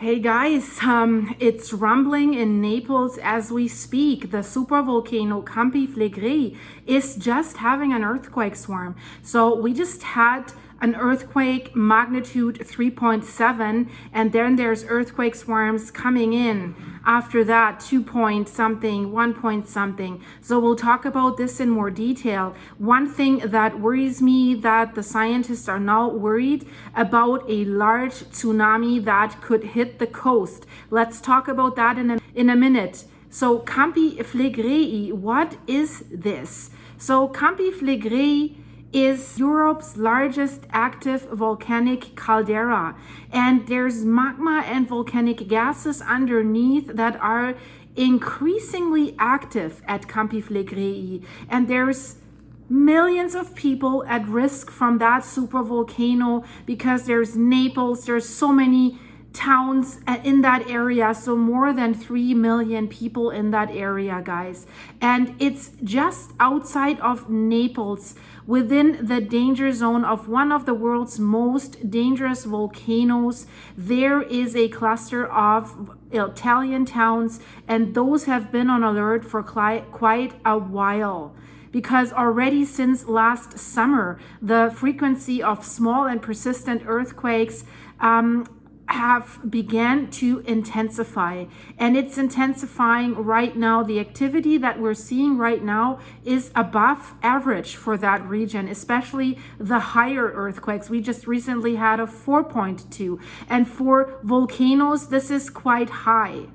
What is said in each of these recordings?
Hey guys, it's rumbling in Naples as we speak. The supervolcano Campi Flegrei is just having an earthquake swarm. So we just had an earthquake magnitude 3.7, and then there's earthquake swarms coming in after that, 2 point something, 1 point something. So we'll talk about this in more detail. One thing that worries me, that the scientists are now worried about a large tsunami that could hit the coast. Let's talk about that in a minute. So Campi Flegrei, what is this? So Campi Flegrei is Europe's largest active volcanic caldera, and there's magma and volcanic gases underneath that are increasingly active at Campi Flegrei, and there's millions of people at risk from that supervolcano because there's Naples, there's so many towns in that area, so more than 3 million people in that area, guys, and it's just outside of Naples, within the danger zone of one of the world's most dangerous volcanoes. There is a cluster of Italian towns, and those have been on alert for quite a while, because already since last summer the frequency of small and persistent earthquakes have began to intensify, and it's intensifying right now. The activity that we're seeing right now is above average for that region, especially the higher earthquakes. We just recently had a 4.2, and for volcanoes this is quite high.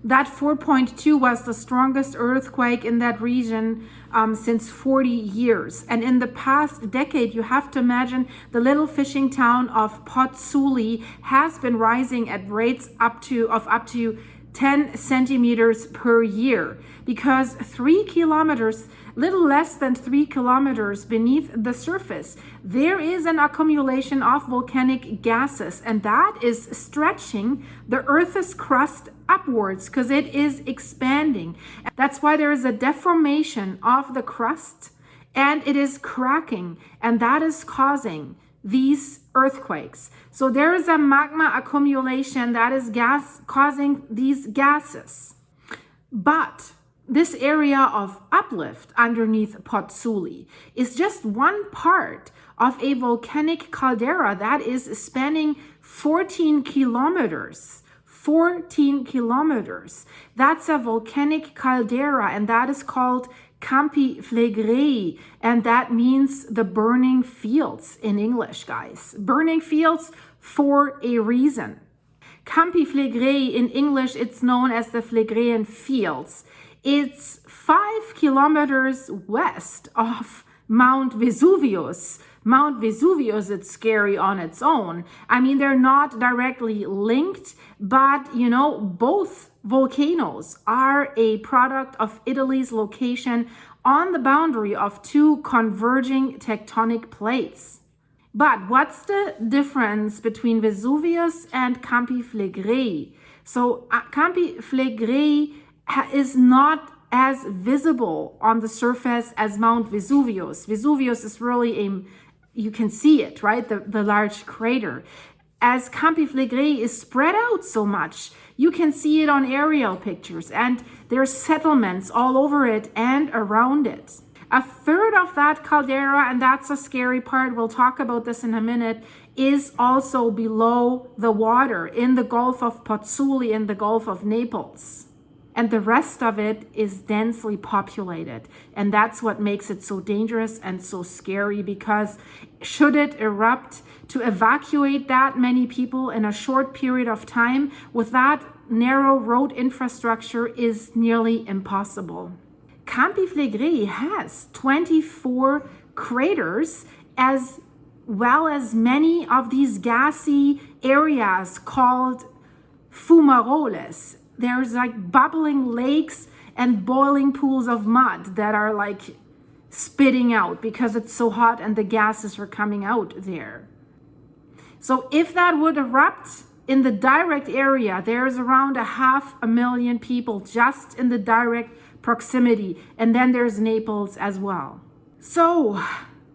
That 4.2 was the strongest earthquake in that region since 40 years. And in the past decade, you have to imagine the little fishing town of Pozzuoli has been rising at rates up to 10 centimeters per year, because 3 kilometers, little less than 3 kilometers beneath the surface, there is an accumulation of volcanic gases, and that is stretching the Earth's crust upwards because it is expanding. That's why there is a deformation of the crust, and it is cracking, and that is causing these earthquakes. So there is a magma accumulation that is causing these gases. But this area of uplift underneath Pozzuoli is just one part of a volcanic caldera that is spanning 14 kilometers. 14 kilometers. That's a volcanic caldera, and that is called Campi Flegrei, and that means the burning fields in English, guys. Burning fields for a reason. Campi Flegrei in English, it's known as the Phlegraean fields. It's 5 kilometers west of Mount Vesuvius. Mount Vesuvius, it's scary on its own. I mean, they're not directly linked, but you know, both volcanoes are a product of Italy's location on the boundary of two converging tectonic plates. But what's the difference between Vesuvius and Campi Flegrei? So Campi Flegrei is not as visible on the surface as Mount Vesuvius. Vesuvius is really you can see it, right? The large crater. As Campi Flegrei is spread out so much, you can see it on aerial pictures, and there's settlements all over it and around it. A third of that caldera, and that's a scary part, we'll talk about this in a minute, is also below the water in the Gulf of Pozzuoli, in the Gulf of Naples. And the rest of it is densely populated. And that's what makes it so dangerous and so scary, because should it erupt, to evacuate that many people in a short period of time with that narrow road infrastructure is nearly impossible. Campi Flegrei has 24 craters, as well as many of these gassy areas called fumaroles. There's like bubbling lakes and boiling pools of mud that are like spitting out because it's so hot and the gases are coming out there. So if that would erupt in the direct area, there's around 500,000 people just in the direct proximity. And then there's Naples as well. So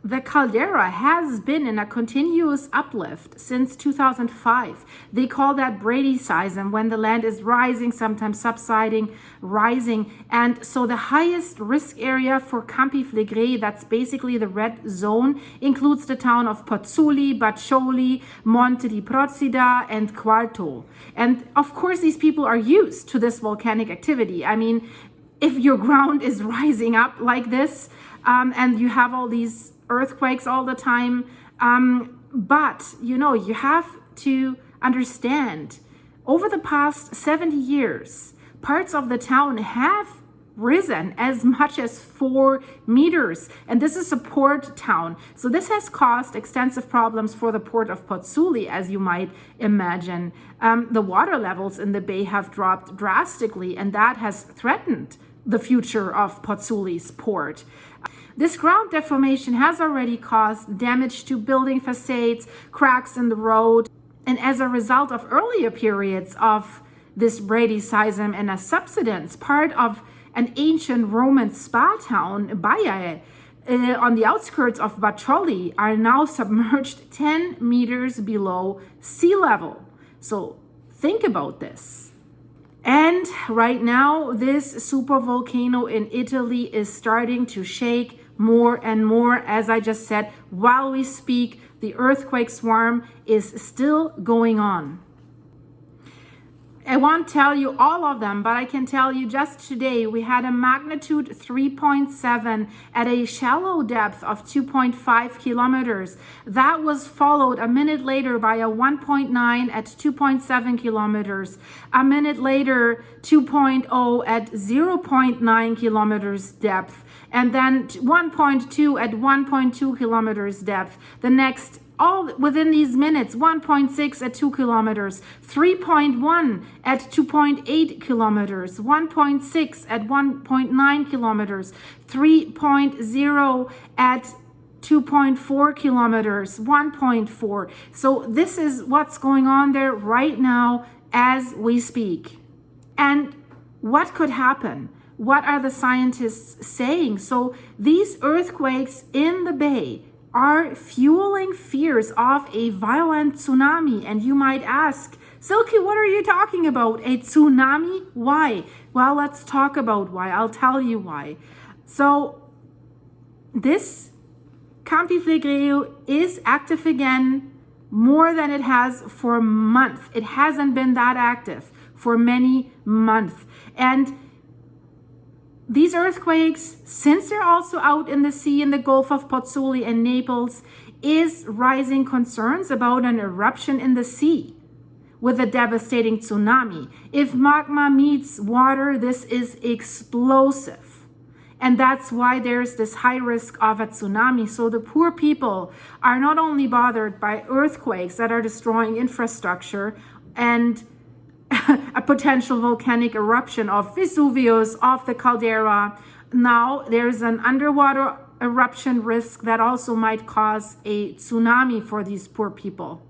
The caldera has been in a continuous uplift since 2005. They call that bradyseism, when the land is rising, sometimes subsiding, rising. And so the highest risk area for Campi Flegrei, that's basically the red zone, includes the town of Pozzuoli, Pozzuoli, Monte di Procida, and Quarto. And of course, these people are used to this volcanic activity. I mean, if your ground is rising up like this, and you have all these earthquakes all the time, but you know, you have to understand, over the past 70 years, parts of the town have risen as much as 4 meters, and this is a port town, so this has caused extensive problems for the port of Pozzuoli, as you might imagine. The water levels in the bay have dropped drastically, and that has threatened the future of Pozzuoli's port. This ground deformation has already caused damage to building facades, cracks in the road, and as a result of earlier periods of this bradyseism and a subsidence, part of an ancient Roman spa town, Baiae, on the outskirts of Pozzuoli, are now submerged 10 meters below sea level. So think about this. And right now, this supervolcano in Italy is starting to shake more and more. As I just said, while we speak, the earthquake swarm is still going on. I won't tell you all of them, but I can tell you just today we had a magnitude 3.7 at a shallow depth of 2.5 kilometers. That was followed a minute later by a 1.9 at 2.7 kilometers. A minute later, 2.0 at 0.9 kilometers depth. And then 1.2 at 1.2 kilometers depth. The next, all within these minutes, 1.6 at 2 kilometers, 3.1 at 2.8 kilometers, 1.6 at 1.9 kilometers, 3.0 at 2.4 kilometers, 1.4. So this is what's going on there right now as we speak. And what could happen? What are the scientists saying? So these earthquakes in the bay are fueling fears of a violent tsunami. And you might ask, Silke, what are you talking about? A tsunami? Why? Well, let's talk about why. I'll tell you why. So this Campi Flegrei is active again more than it has for a month. It hasn't been that active for many months. And these earthquakes, since they're also out in the sea in the Gulf of Pozzuoli and Naples, is raising concerns about an eruption in the sea with a devastating tsunami. If magma meets water, this is explosive. And that's why there's this high risk of a tsunami. So the poor people are not only bothered by earthquakes that are destroying infrastructure and a potential volcanic eruption of Vesuvius, of the caldera. Now there's an underwater eruption risk that also might cause a tsunami for these poor people.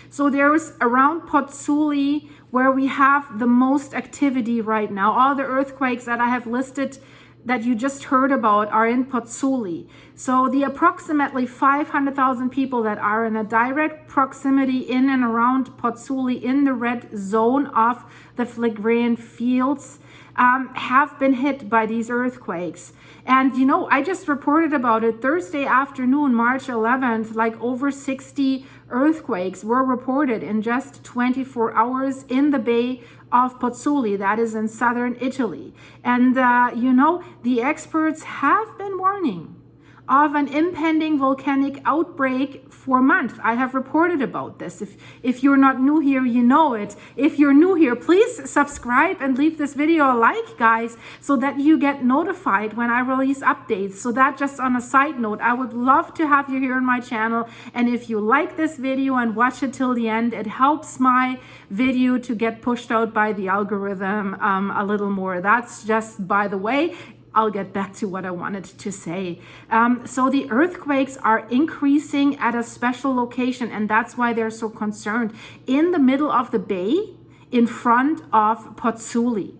So there's around Pozzuoli where we have the most activity right now. All the earthquakes that I have listed that you just heard about are in Pozzuoli. So the approximately 500,000 people that are in a direct proximity in and around Pozzuoli in the red zone of the Phlegraean fields have been hit by these earthquakes. And you know, I just reported about it Thursday afternoon, March 11th, like over 60 earthquakes were reported in just 24 hours in the Bay of Pozzuoli, that is in southern Italy. And you know, the experts have been warning of an impending volcanic outbreak for months. I have reported about this. If you're not new here, you know it. If you're new here, please subscribe and leave this video a like, guys, so that you get notified when I release updates. So that, just on a side note, I would love to have you here on my channel. And if you like this video and watch it till the end, it helps my video to get pushed out by the algorithm a little more. That's just by the way. I'll get back to what I wanted to say. So the earthquakes are increasing at a special location, and that's why they're so concerned. In the middle of the bay, in front of Pozzuoli.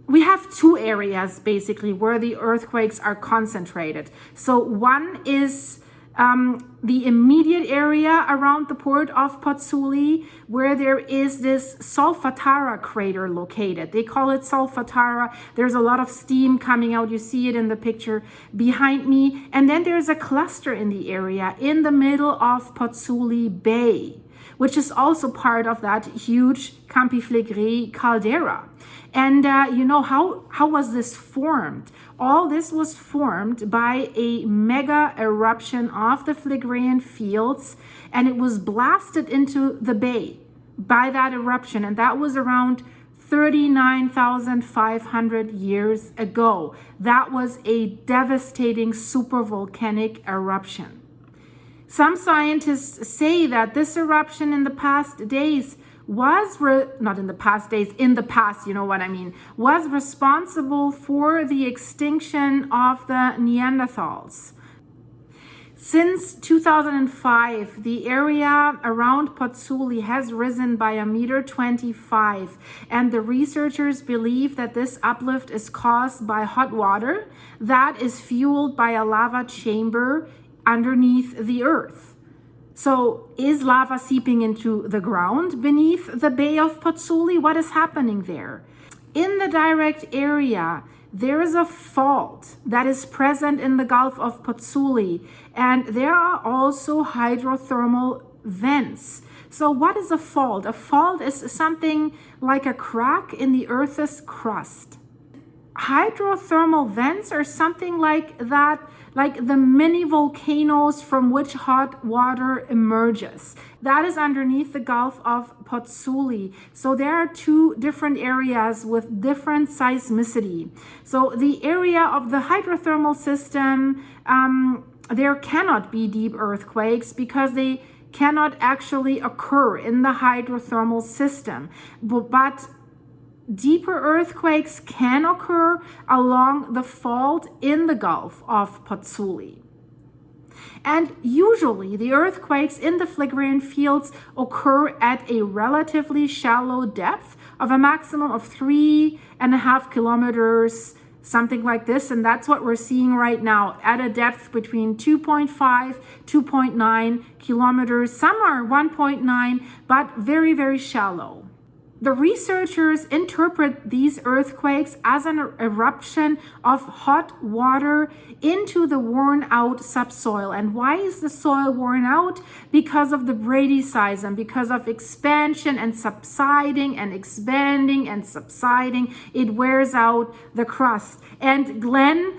We have two areas basically where the earthquakes are concentrated. So one is the immediate area around the port of Pozzuoli, where there is this Solfatara crater located. They call it Solfatara. There's a lot of steam coming out. You see it in the picture behind me. And then there's a cluster in the area in the middle of Pozzuoli Bay, which is also part of that huge Campi Flegrei Caldera. And you know, how was this formed? All this was formed by a mega eruption of the Phlegraean fields, and it was blasted into the bay by that eruption, and that was around 39,500 years ago. That was a devastating supervolcanic eruption. Some scientists say that this eruption in the past days was, in the past, you know what I mean, was responsible for the extinction of the Neanderthals. Since 2005, the area around Pozzuoli has risen by 1.25 meters, and the researchers believe that this uplift is caused by hot water that is fueled by a lava chamber underneath the earth. So is lava seeping into the ground beneath the Bay of Pozzuoli? What is happening there? In the direct area, there is a fault that is present in the Gulf of Pozzuoli, and there are also hydrothermal vents. So what is a fault? A fault is something like a crack in the Earth's crust. Hydrothermal vents are something like that, like the mini volcanoes from which hot water emerges. That is underneath the Gulf of Pozzuoli. So there are two different areas with different seismicity. So the area of the hydrothermal system, there cannot be deep earthquakes because they cannot actually occur in the hydrothermal system. But deeper earthquakes can occur along the fault in the Gulf of Pozzuoli. And usually the earthquakes in the Phlegraean fields occur at a relatively shallow depth of a maximum of 3.5 kilometers, something like this. And that's what we're seeing right now at a depth between 2.5, 2.9 kilometers. Some are 1.9, but very, very shallow. The researchers interpret these earthquakes as an eruption of hot water into the worn out subsoil. And why is the soil worn out? Because of the bradyseism, because of expansion and subsiding and expanding and subsiding. It wears out the crust. And Glenn,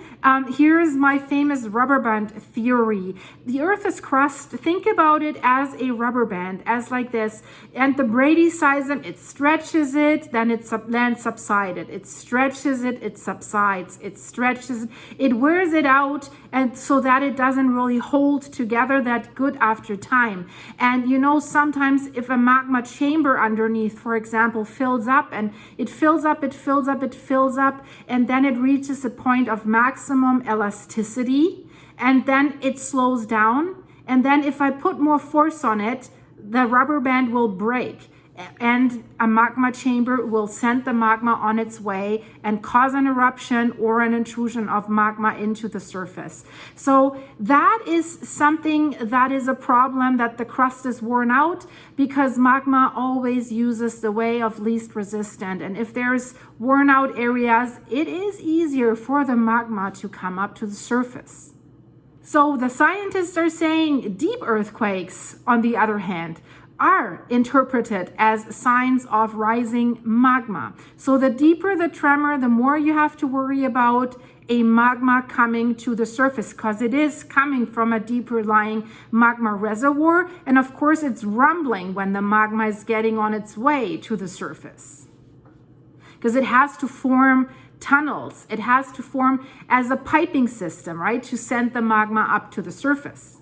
here's my famous rubber band theory. The Earth's crust, think about it as a rubber band, as like this. And the bradyseism, it stretches it, then it subsided. It stretches it, it subsides. It stretches it, it wears it out, and so that it doesn't really hold together that good after time. And you know, sometimes if a magma chamber underneath, for example, fills up, and it fills up, it fills up, it fills up, and then it reaches a point of maximum elasticity, and then it slows down. And then if I put more force on it, the rubber band will break, and a magma chamber will send the magma on its way and cause an eruption or an intrusion of magma into the surface. So that is something that is a problem, that the crust is worn out, because magma always uses the way of least resistance. And if there's worn out areas, it is easier for the magma to come up to the surface. So the scientists are saying deep earthquakes, on the other hand, are interpreted as signs of rising magma. So the deeper the tremor, the more you have to worry about a magma coming to the surface, because it is coming from a deeper lying magma reservoir. And of course, it's rumbling when the magma is getting on its way to the surface, because it has to form tunnels. It has to form as a piping system, right, to send the magma up to the surface.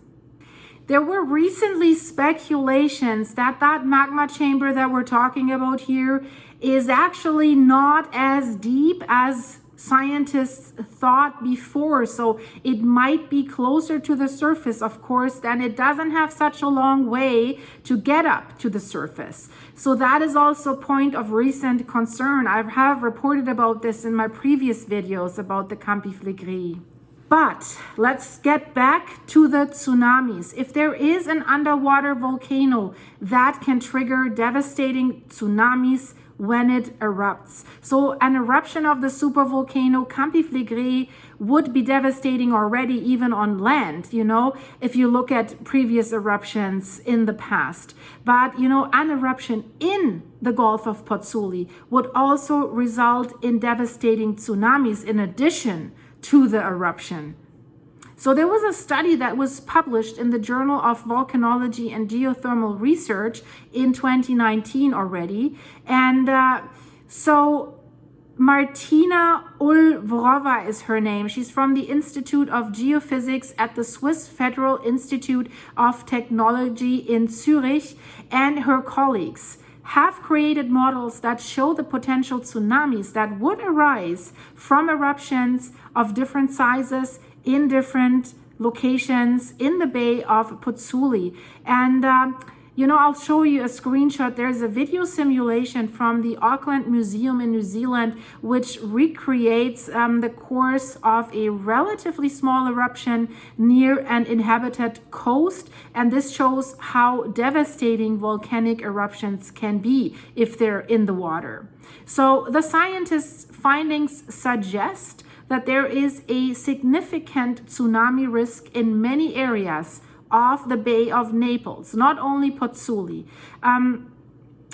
There were recently speculations that that magma chamber that we're talking about here is actually not as deep as scientists thought before. So it might be closer to the surface, of course, then it doesn't have such a long way to get up to the surface. So that is also a point of recent concern. I have reported about this in my previous videos about the Campi Flegrei. But let's get back to the tsunamis. If there is an underwater volcano that can trigger devastating tsunamis when it erupts. So an eruption of the supervolcano Campi Flegrei would be devastating already even on land, you know, if you look at previous eruptions in the past. But, you know, an eruption in the Gulf of Pozzuoli would also result in devastating tsunamis in addition to the eruption. So there was a study that was published in the Journal of Volcanology and Geothermal Research in 2019 already. And so Martina Ulvrova is her name. She's from the Institute of Geophysics at the Swiss Federal Institute of Technology in Zurich, and her colleagues have created models that show the potential tsunamis that would arise from eruptions of different sizes in different locations in the Bay of Pozzuoli. And you know, I'll show you a screenshot. There's a video simulation from the Auckland Museum in New Zealand, which recreates the course of a relatively small eruption near an inhabited coast. And this shows how devastating volcanic eruptions can be if they're in the water. So the scientists' findings suggest that there is a significant tsunami risk in many areas of the Bay of Naples, not only Pozzuoli.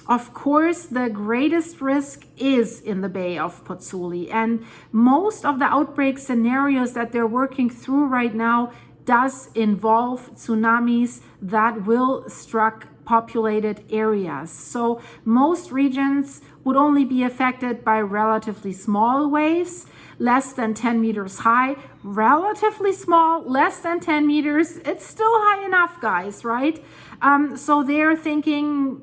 Of course, the greatest risk is in the Bay of Pozzuoli, and most of the outbreak scenarios that they're working through right now does involve tsunamis that will struck populated areas. So most regions would only be affected by relatively small waves, less than 10 meters high. Relatively small, less than 10 meters, it's still high enough, guys, right? So they're thinking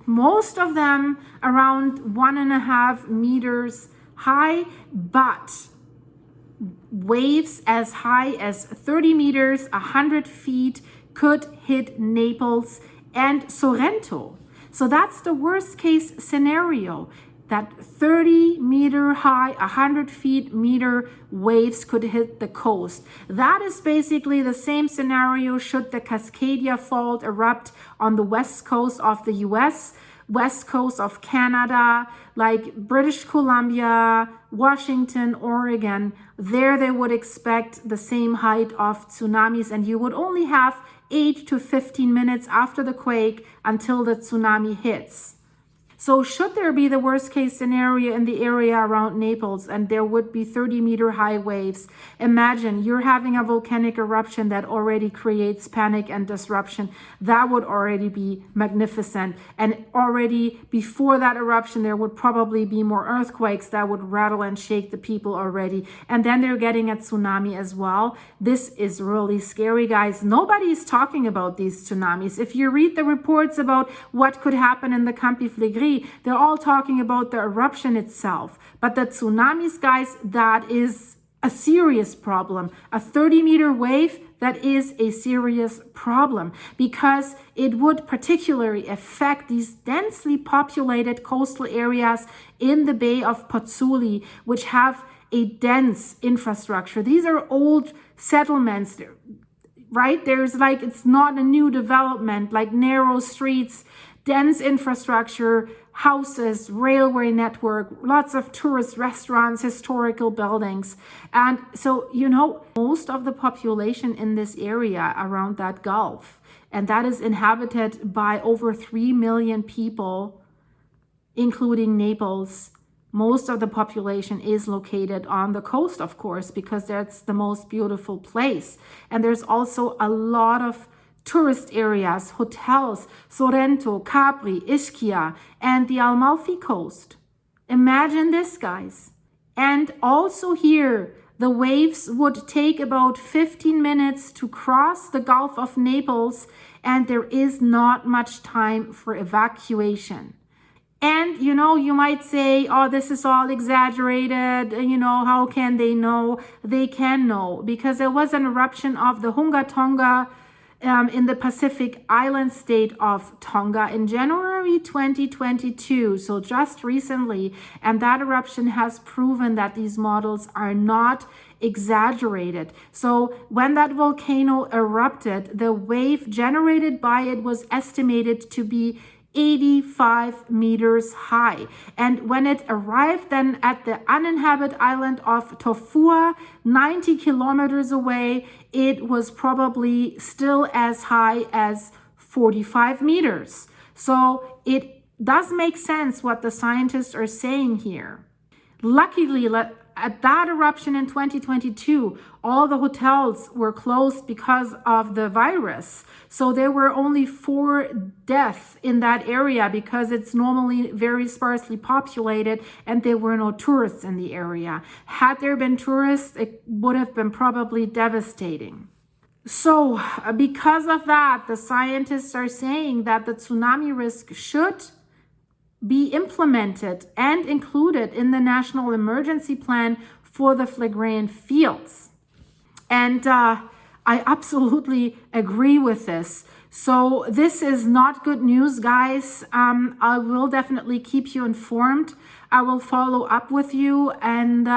most of them around 1.5 meters high, but waves as high as 30 meters, 100 feet could hit Naples and Sorrento. So that's the worst case scenario, that 30-meter high, 100 feet meter waves could hit the coast. That is basically the same scenario should the Cascadia Fault erupt on the west coast of the US, west coast of Canada, like British Columbia, Washington, Oregon. There they would expect the same height of tsunamis, and you would only have 8 to 15 minutes after the quake until the tsunami hits. So should there be the worst case scenario in the area around Naples and there would be 30-meter high waves, imagine you're having a volcanic eruption that already creates panic and disruption. That would already be magnificent. And already before that eruption, there would probably be more earthquakes that would rattle and shake the people already. And then they're getting a tsunami as well. This is really scary, guys. Nobody is talking about these tsunamis. If you read the reports about what could happen in the Campi Flegrei, they're all talking about the eruption itself. But the tsunamis, guys, that is a serious problem. A 30-meter wave, that is a serious problem because it would particularly affect these densely populated coastal areas in the Bay of Pozzuoli, which have a dense infrastructure. These are old settlements, right? There's like, it's not a new development, like narrow streets, dense infrastructure, houses, railway network, lots of tourist restaurants, historical buildings. And so, you know, most of the population in this area around that Gulf, and that is inhabited by over 3 million people, including Naples. Most of the population is located on the coast, of course, because that's the most beautiful place. And there's also a lot of tourist areas, hotels, Sorrento, Capri, Ischia, and the Amalfi Coast. Imagine this, guys. And also here, the waves would take about 15 minutes to cross the Gulf of Naples, and there is not much time for evacuation. And, you know, you might say, oh, this is all exaggerated. You know, how can they know? They can know because there was an eruption of the Hunga Tonga in the Pacific island state of Tonga in January 2022, so just recently, and that eruption has proven that these models are not exaggerated. So when that volcano erupted, the wave generated by it was estimated to be 85 meters high. And when it arrived then at the uninhabited island of Tofua, 90 kilometers away, it was probably still as high as 45 meters. So it does make sense what the scientists are saying here. Luckily, at that eruption in 2022, all the hotels were closed because of the virus. So there were only 4 deaths in that area because it's normally very sparsely populated and there were no tourists in the area. Had there been tourists, it would have been probably devastating. So because of that, the scientists are saying that the tsunami risk should be implemented and included in the National Emergency Plan for the Phlegraean fields. And I absolutely agree with this. So this is not good news, guys. I will definitely keep you informed. I will follow up with you. And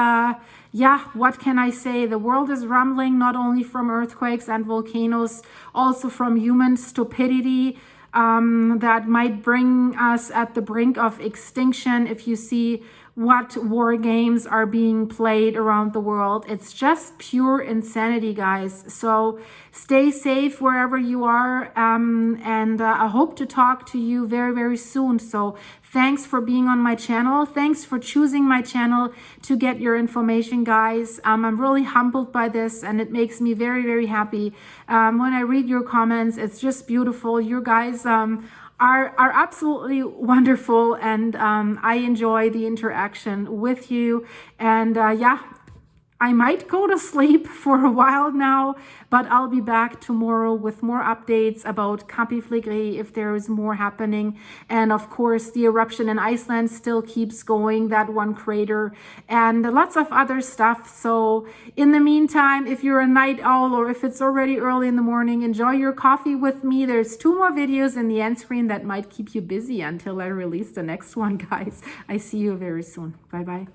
yeah, what can I say? The world is rumbling, not only from earthquakes and volcanoes, also from human stupidity. That might bring us at the brink of extinction. If you see what war games are being played around the world, it's just pure insanity, guys. So stay safe wherever you are, and I hope to talk to you very, very soon. So thanks for being on my channel. Thanks for choosing my channel to get your information, guys. I'm really humbled by this, and it makes me very, very happy when I read your comments. It's just beautiful. You guys are absolutely wonderful, and I enjoy the interaction with you. And yeah, I might go to sleep for a while now, but I'll be back tomorrow with more updates about Campi Flegrei if there is more happening. And of course, the eruption in Iceland still keeps going, that one crater, and lots of other stuff. So in the meantime, if you're a night owl or if it's already early in the morning, enjoy your coffee with me. There's 2 more videos in the end screen that might keep you busy until I release the next one, guys. I see you very soon. Bye-bye.